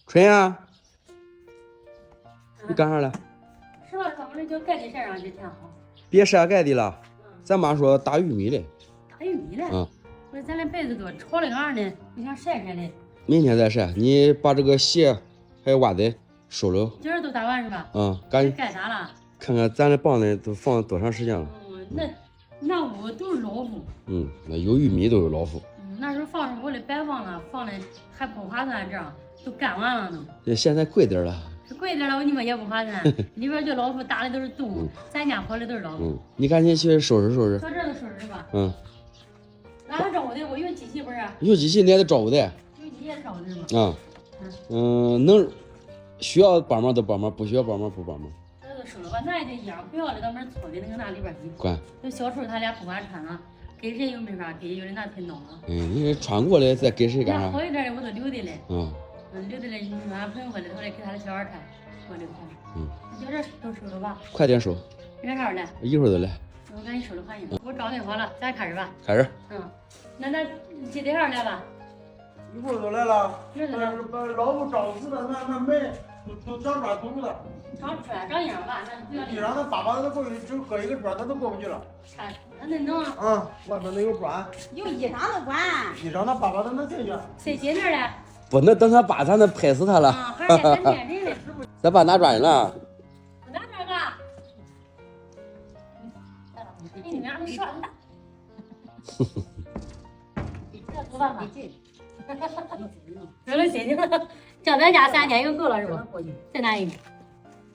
春呀，你干啥了？是吧？我这就盖的晒上去挺好。别晒盖的了，咱妈说打玉米嘞。打玉米嘞？啊，不是咱这被子都潮了个样呢，你想晒晒嘞？明天再晒。你把这个鞋还有袜子收了。今儿都打完是吧？赶紧干啥了？看看咱这棒子都放多长时间了。那屋都是老屋。那有玉米都有老虎。那时候放着我的白放了，放的还不划算，这样都干完了呢。现在贵点了。是贵点了，你们也不划算。里边就老虎打的都是洞，咱家跑的都是老虎。你赶紧去收拾收拾。到这都收拾是吧？俺还招呼的，我有机器不是？有机器你还得招呼的。有机器也招呼的吗？能需要帮忙就帮忙，不需要帮忙不帮忙。这都收了吧，那也得一样，不要的到门搓的那个那里边去。管。有小时候他俩不管穿了，给谁又没法给，有的那挺孬了。你穿过来再给谁干啥？好一点的我都留的嘞。留的嘞，你俺朋友回来，后来给他的小孩穿，我留下。就这都收了吧？快点收。约啥了？一会儿就来。我赶紧收拾环境。我装备好了，咱开始吧。开始。那咱几点来吧？一会儿就来了。把老虎找死了，那煤都长砖堵了。长砖长样吧，地上那粑粑都过去，就搁一个砖，它都过不去了。看，那能。外面那有砖。有衣裳的关。衣裳那粑粑都能进去。谁进那儿了？不能等他爸，咱能拍死他了。还得看见人嘞。咱爸拿砖去了。拿砖吧。你们俩都说了。这头发没劲。有了心情了，叫咱家3天就够了是吧？再拿一个。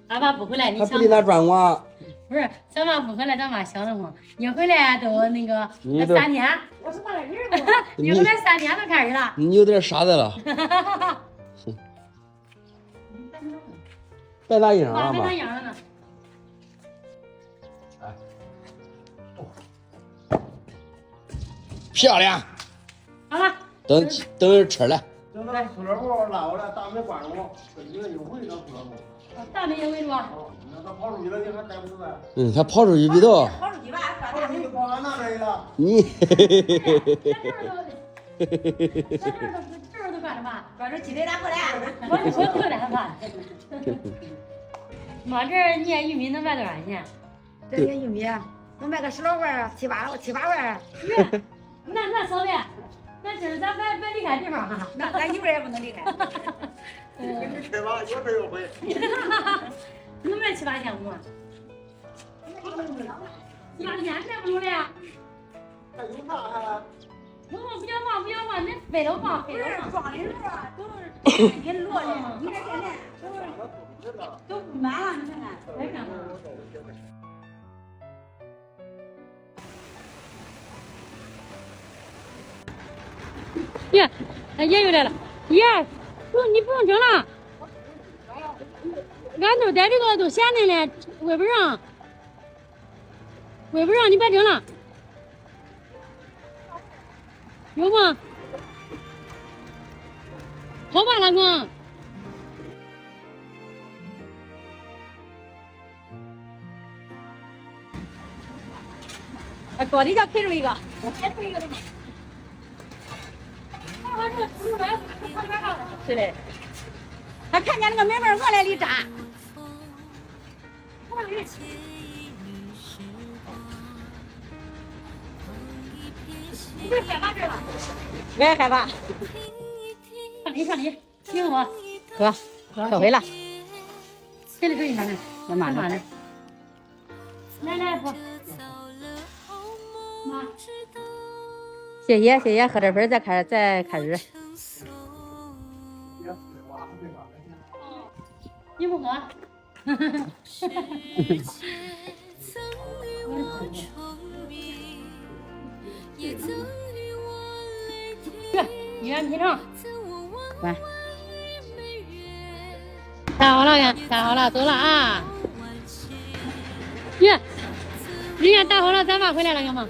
俺爸不回来，你想。还不得拿砖挖？不是，咱爸不回来，咱妈想得慌。一回来都那个3天，我是把那人不。一回来3天都开始了。你有点傻子了。别拿衣裳了嘛。别拿衣裳了呢。漂亮。好了。等吃了。等那塑料布拉过来，大门关上我，一个一回那塑料布。大门也围住啊。那他跑出去了，你还逮不住呗？他跑出去比都。跑出去吧，跑出去跑俺那边去了。你。这儿都干什么？抓住鸡腿拿过来。我可来吧。妈，这一年玉米能卖多少钱？这些玉米能卖个10来万、7、8万。那嫂子，那今儿咱别离开地方哈。那咱一会儿也不能离开。你开吧，有事有回。能卖7、8千不？7、8千卖不出来呀？还有啥还？不要放，那飞了放。不是装的时候都是你摞的，你这现在都满了，你看看。来看看。耶，爷又来了。爷，你不用整了。俺都在这个都闲着呢，微不让，你别整了。有不？好吧，老公。锅底下开出一个，开出一个的吗？是的。他看见那个门门过来里扎。你别害怕这了。别害怕。上礼，听我喝回了。谁的手机上来？我妈的。来喝。妈。谢谢，喝点粉再开始。你不喝？原皮成。来。看好了，走了啊！耶，人家打好了，咱爸回来了，干嘛？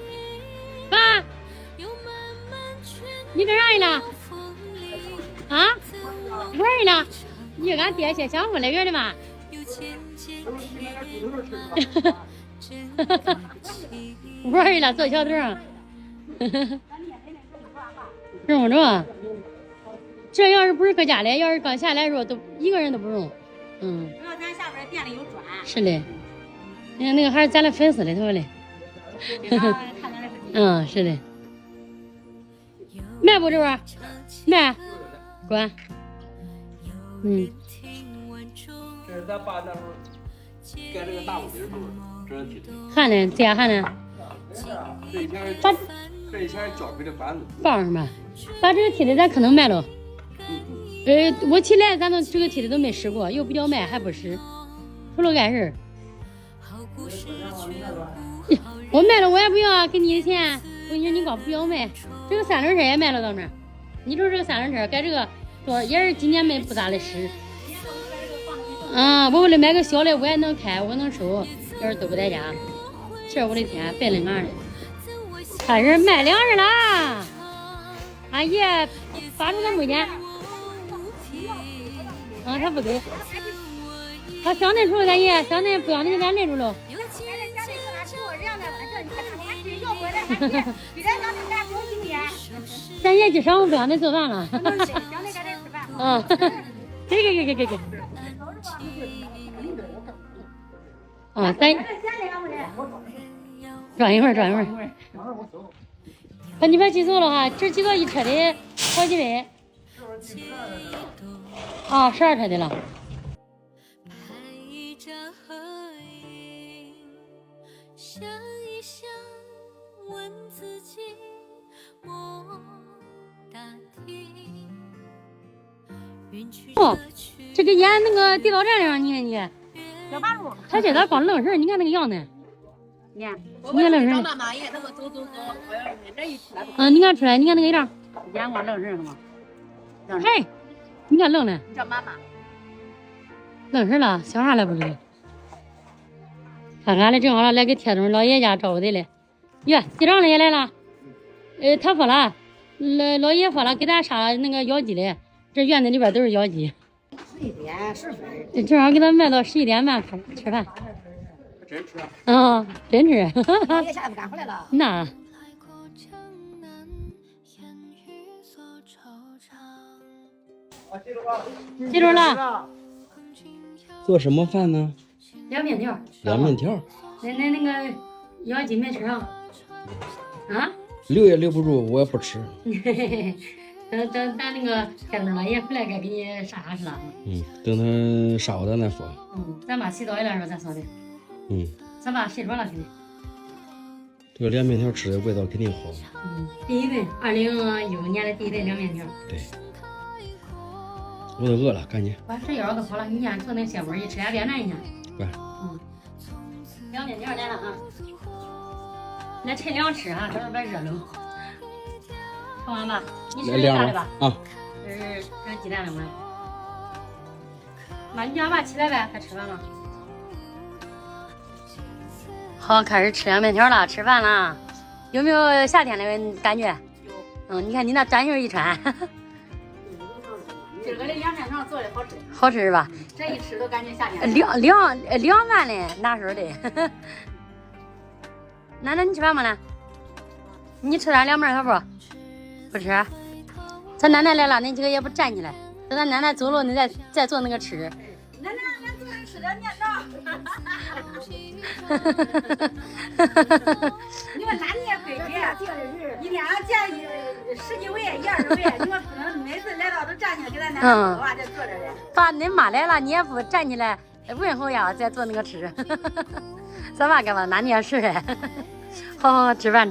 爸，你搁啥去了？啊？玩儿呢？你俺爹去享福乐园的嘛？玩儿了，坐小凳。这么着？这要是不是搁家里，要是刚下来的时候，都一个人都不用。嗯。主要咱下边店里有砖。是的。你看那个还是咱的粉丝里头嘞。嗯，是的。卖不这玩意儿？卖。滚。嗯。这是咱爸那时候盖这个大屋顶上面，这是梯子。还呢？这样还呢？这以前胶皮的板子。棒是吧？把这个梯子咱可能卖了。我起来咱都这个梯子都没使过，又不叫卖还不使，除了碍事。我卖了我也不要啊，给你的钱。我跟你说，你光不要卖，这个三轮车也卖了到那儿。你说这个三轮车，该这个多也是今年没不咋的使。我为了买个小的，我也能开，我能收。要是都不在家，这我的天，白了俺的。开始卖粮食啦！俺爷发出来没钱。他不给。他乡内出了，咱爷乡内不要那个咱内住了。咱爷去上午不让你做饭了。给。咱转一会儿。你别记错了哈，这记到一车的好几百。12车的了。这个沿那个地道站上，你看你，小马路，他这咋光愣神？你看那个样子，你看愣神。妈妈也他们走，好像这一出来。你看出来，你看那个样，眼光愣神了吗？嘿，你看愣了。你叫妈妈。愣神了，想啥来不知。看俺嘞正好了，来给铁东老爷家招呼的嘞。哟，机长也来了。他说了，老爷说了，给咱杀了那个药鸡嘞。这院子里边都是药鸡。11点10分。正好给他卖到11点半吃饭。真吃啊？真吃。爷下来不敢回来了。那。记住了。做什么饭呢？凉面条。凉面条。那个药鸡没吃上。留也留不住，我也不吃。等咱那个铁东老爷回来该给你杀吃了。等他杀我咱再说。咱爸洗澡一来时候咱说的。咱爸洗着了现在。这个凉面条吃的味道肯定好。第一顿2015年的第一顿凉面条。对。我都饿了，赶紧。把这腰都好了，你看从那鲜味一吃2遍难一下。来。凉面条来了啊！来趁凉吃啊，这是别热了。吃完吧，你吃啥的吧？这是鸡蛋的吗？妈，你让爸起来呗，快吃饭了。好，开始吃凉面条了，吃饭了。有没有夏天的感觉？有。你看你那短袖一穿。今个的凉面条做的好吃。好吃是吧？这一吃都感觉夏天。凉饭嘞，拿手的。奶奶，你吃饭吗呢？你吃点凉面条不？不吃。咱奶奶来了，恁几个也不站起来。等咱奶奶走了，你再做那个吃。奶奶，俺昨天吃点面条。你们哪年规矩？一天见10几位、20位，你们不能每次来到都站起来给咱奶奶说话，再坐着的。爸，恁妈来了，你也不站起来问候呀，再做那个吃。咱爸干嘛？哪年是？好，吃饭。